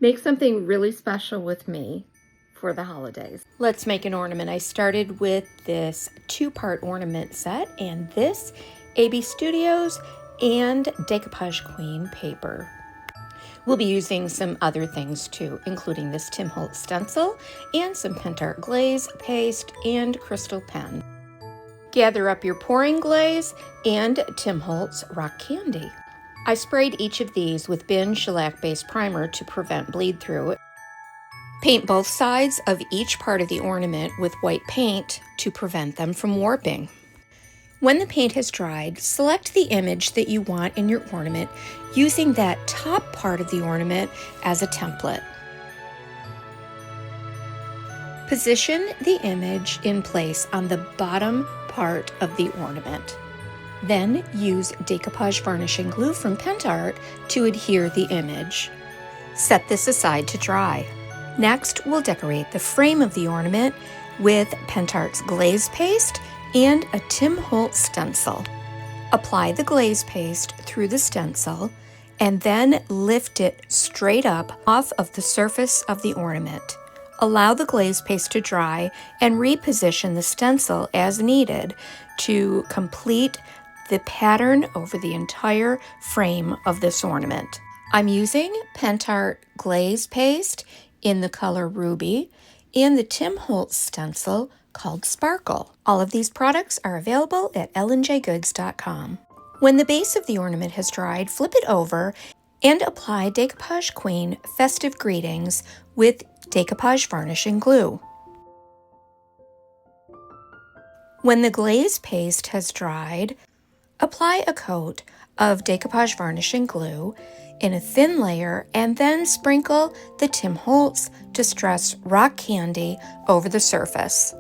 Make something really special with me for the holidays. Let's make an ornament. I started with this 2-part ornament set and this AB Studios and Decoupage Queen paper. We'll be using some other things too, including this Tim Holtz stencil and some Pentart glaze, paste, and crystal pen. Gather up your pouring glaze and Tim Holtz rock candy. I sprayed each of these with Bin shellac-based primer to prevent bleed through. Paint both sides of each part of the ornament with white paint to prevent them from warping. When the paint has dried, select the image that you want in your ornament using that top part of the ornament as a template. Position the image in place on the bottom part of the ornament. Then use Decoupage Varnish and Glue from Pentart to adhere the image. Set this aside to dry. Next, we'll decorate the frame of the ornament with Pentart's glaze paste and a Tim Holtz stencil. Apply the glaze paste through the stencil and then lift it straight up off of the surface of the ornament. Allow the glaze paste to dry and reposition the stencil as needed to complete the pattern over the entire frame of this ornament. I'm using Pentart glaze paste in the color Ruby and the Tim Holtz stencil called Sparkle. All of these products are available at lnjgoods.com. When the base of the ornament has dried, flip it over and apply Decoupage Queen Festive Greetings with Decoupage Varnish and Glue. When the glaze paste has dried, apply a coat of Decoupage Varnish and Glue in a thin layer and then sprinkle the Tim Holtz Distress Rock Candy over the surface.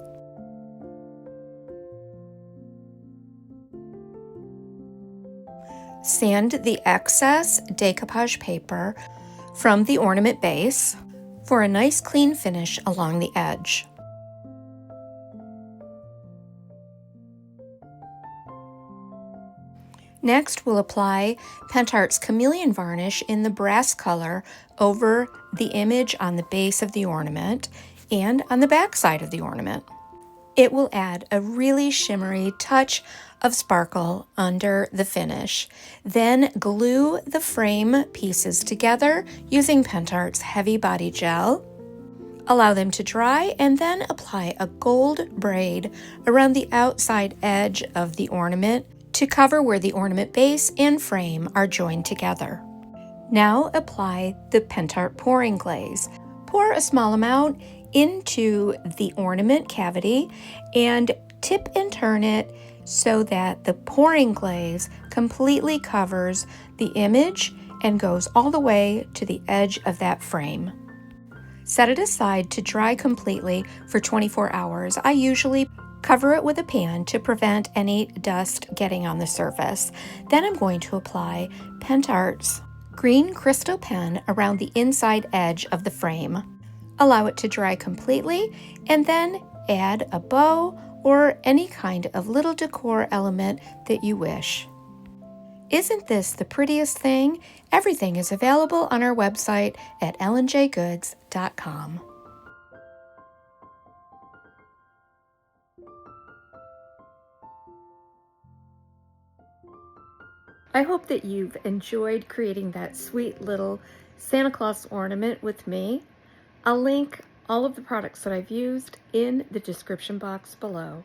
Sand the excess decoupage paper from the ornament base for a nice clean finish along the edge. Next, we'll apply Pentart's Chameleon varnish in the brass color over the image on the base of the ornament and on the back side of the ornament. It will add a really shimmery touch of sparkle under the finish. Then glue the frame pieces together using Pentart's Heavy Body Gel. Allow them to dry and then apply a gold braid around the outside edge of the ornament to cover where the ornament base and frame are joined together. Now apply the Pentart pouring glaze. Pour a small amount into the ornament cavity and tip and turn it so that the pouring glaze completely covers the image and goes all the way to the edge of that frame. Set it aside to dry completely for 24 hours. I usually cover it with a pan to prevent any dust getting on the surface. Then I'm going to apply Pentart's green crystal pen around the inside edge of the frame. Allow it to dry completely and then add a bow or any kind of little decor element that you wish. Isn't this the prettiest thing? Everything is available on our website at lnjgoods.com. I hope that you've enjoyed creating that sweet little Santa Claus ornament with me. I'll link all of the products that I've used in the description box below.